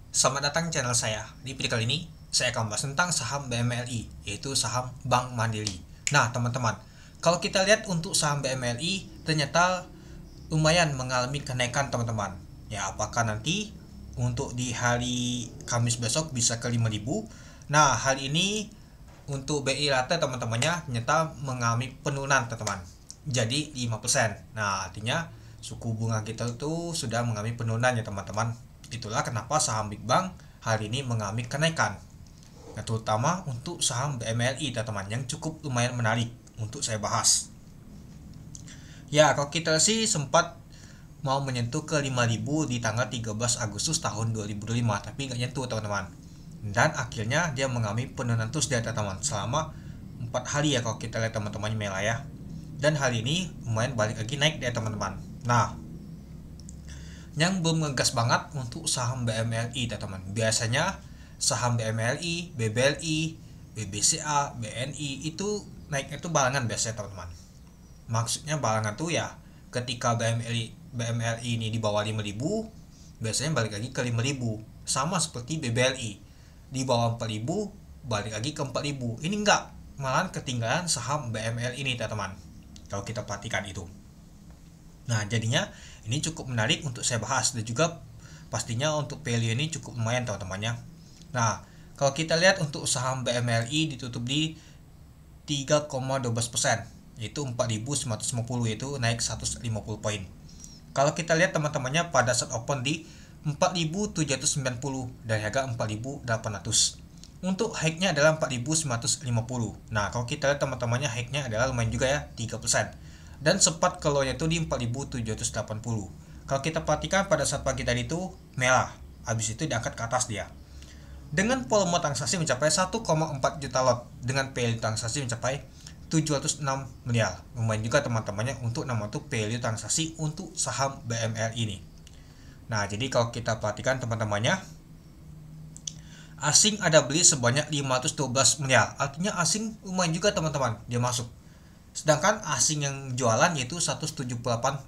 Selamat datang channel saya. Di video kali ini, saya akan bahas tentang saham BMLI, yaitu saham Bank Mandiri. Nah, teman-teman, kalau kita lihat untuk saham BMLI, ternyata lumayan mengalami kenaikan, teman-teman. Ya, apakah nanti untuk di hari Kamis besok bisa ke 5.000? Nah, hari ini untuk BI rata teman-temannya ternyata mengalami penurunan, teman-teman. Jadi 5%. Nah, artinya suku bunga kita itu sudah mengalami penurunan ya, teman-teman. Itulah kenapa saham Big Bang hari ini mengalami kenaikan. Nah, terutama untuk saham BMLI, teman-teman, yang cukup lumayan menarik untuk saya bahas. Ya, kalau kita sih sempat mau menyentuh ke 5.000 di tanggal 13 Agustus tahun 2025, tapi nggak nyentuh, teman-teman. Dan akhirnya dia mengalami penurunan terus di atas, teman, selama 4 hari ya kalau kita lihat, teman-teman, merah ya. Dan hari ini lumayan balik lagi naik ya, teman-teman. Nah, yang belum ngegas banget untuk saham BMLI, teman-teman. Biasanya saham BMLI, BBLI, BBCA, BNI itu naiknya itu barengan biasanya, teman-teman. Maksudnya barengan tuh ya ketika BMLI ini di bawah 5.000, biasanya balik lagi ke 5.000. Sama seperti BBLI. Di bawah 4.000 balik lagi ke 4.000. Ini enggak, malahan ketinggalan saham BMLI ini, teman-teman. Kalau kita perhatikan itu. Nah, jadinya ini cukup menarik untuk saya bahas, dan juga pastinya untuk value ini cukup lumayan, teman-temannya. Nah, kalau kita lihat untuk saham BMLI ditutup di 3,12%, yaitu 4.950, yaitu naik 150 poin. Kalau kita lihat, teman-temannya, pada saat open di 4.790 dan harga 4.800. Untuk high-nya adalah 4.950. Nah, kalau kita lihat, teman-temannya, high-nya adalah lumayan juga ya, 3%. Dan sempat keluarnya itu di 4.780. Kalau kita perhatikan pada saat pagi tadi itu merah, habis itu diangkat ke atas dia. Dengan volume transaksi mencapai 1,4 juta lot, dengan value transaksi mencapai 706 miliar. Lumayan juga, teman-temannya, untuk nama itu value transaksi untuk saham BMR ini. Nah, jadi kalau kita perhatikan, teman-temannya, asing ada beli sebanyak 512 miliar. Artinya asing lumayan juga, teman-teman, dia masuk. Sedangkan asing yang jualan yaitu 178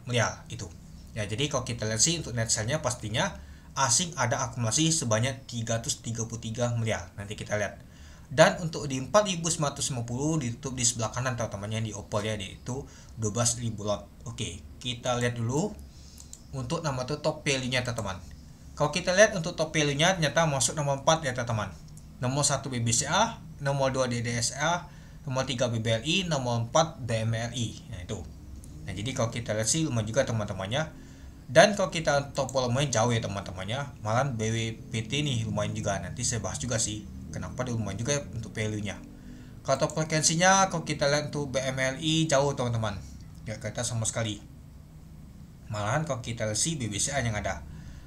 miliar itu. Ya, jadi kalau kita lihat sih untuk net sale-nya pastinya asing ada akumulasi sebanyak 333 miliar. Nanti kita lihat. Dan untuk di 4.950 ditutup di sebelah kanan, teman-teman, yang di opol ya, yaitu 12.000 lot. Oke, kita lihat dulu untuk nama itu top value-nya, teman-teman. Kalau kita lihat untuk top value-nya ternyata masuk nomor 4 ya, teman-teman. Nomor 1 BBCA, nomor 2 DDSA, nomor 3 BBLI, nomor 4 BMRI. Nah, itu. Nah, jadi kalau kita lihat sih lumayan juga, teman-temannya. Dan kalau kita top volumenya jauh ya, teman-temannya. Malah BWPT nih lumayan juga. Nanti saya bahas juga sih kenapa dia lumayan juga untuk value-nya. Kalau top frekuensinya, kalau kita lihat untuk BMLI jauh, teman-teman. Gak kata sama sekali. Malahan kalau kita lihat sih BBCA yang ada.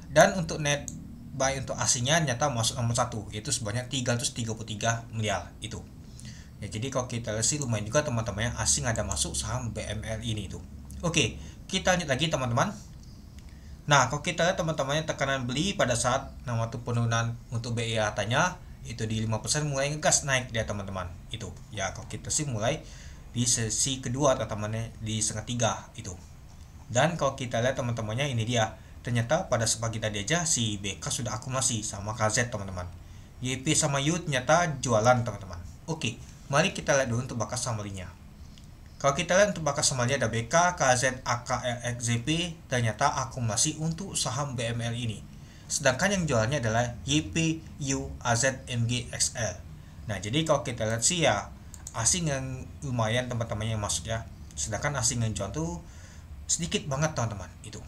Dan untuk net buy untuk asingnya nyata masuk nomor 1, yaitu sebanyak 333 miliar itu. Ya, jadi kalau kita lihat sih lumayan juga, teman-temannya, asing ada masuk saham BML ini tuh. Oke, kita lanjut lagi, teman-teman. Nah, kalau kita lihat, teman-temannya, tekanan beli pada saat nama tuh penurunan untuk BI ratanya itu di 5% mulai ngegas naik dia, teman-teman. Itu. Ya, kalau kita sih mulai di sesi kedua, teman-temannya, di setengah 3 itu. Dan kalau kita lihat, teman-temannya, ini dia. Ternyata pada sepagi tadi aja si BK sudah akumulasi sama KZ, teman-teman. YP sama U ternyata jualan, teman-teman. Oke. Mari kita lihat dulu untuk bakas summary-nya. Kalau kita lihat untuk bakas summary ada BK, KZ, AKL, XZP, ternyata akumulasi untuk saham BML ini. Sedangkan yang jualannya adalah YP, U, AZ, MG, XL. Nah, jadi kalau kita lihat sih ya asing yang lumayan, teman-teman, yang masuk ya. Sedangkan asing yang jual tuh sedikit banget, teman-teman, itu.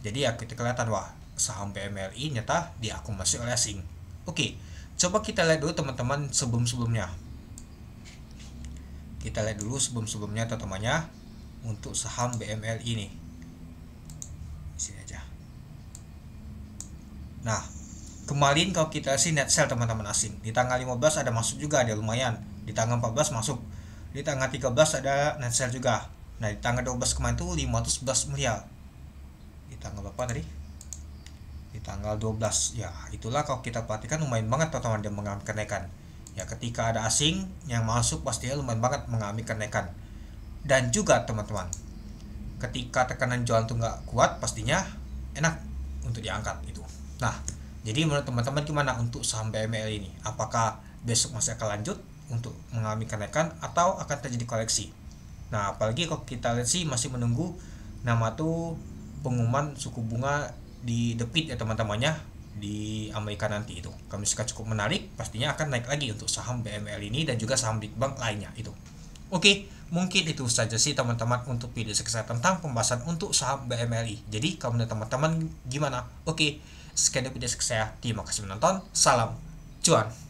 Jadi ya kita kelihatan wah saham BMLI nyata diakumulasi oleh asing. Oke, coba kita lihat dulu, teman-teman, sebelum-sebelumnya. Kita lihat dulu sebelum-sebelumnya, teman-temannya, untuk saham BML ini. Sini aja. Nah, kemarin kalau kita sih net sell, teman-teman, asing. Di tanggal 15 ada masuk juga, ada lumayan. Di tanggal 14 masuk. Di tanggal 13 ada net sell juga. Nah, di tanggal 12 kemarin tuh 511 miliar. Di tanggal berapa tadi? Di tanggal 12. Ya, itulah kalau kita perhatikan lumayan banget, teman-teman, dia mengalami kenaikan. Ya, ketika ada asing yang masuk pastinya lumayan banget mengalami kenaikan. Dan juga, teman-teman, ketika tekanan jual itu nggak kuat, pastinya enak untuk diangkat itu. Nah, Jadi menurut teman-teman gimana untuk saham BML ini? Apakah besok masih akan lanjut untuk mengalami kenaikan atau akan terjadi koleksi? Nah, apalagi kalau kita lihat sih masih menunggu nama tuh pengumuman suku bunga di The Fed ya teman-temannya di Amerika nanti itu. Kalau misalkan cukup menarik, pastinya akan naik lagi untuk saham BML ini dan juga saham Big Bank lainnya itu. Oke, mungkin itu saja sih teman-teman untuk video saya tentang pembahasan untuk saham BMLI. Jadi, kalau menurut teman-teman gimana? Oke, sekian video saya. Terima kasih menonton. Salam cuan.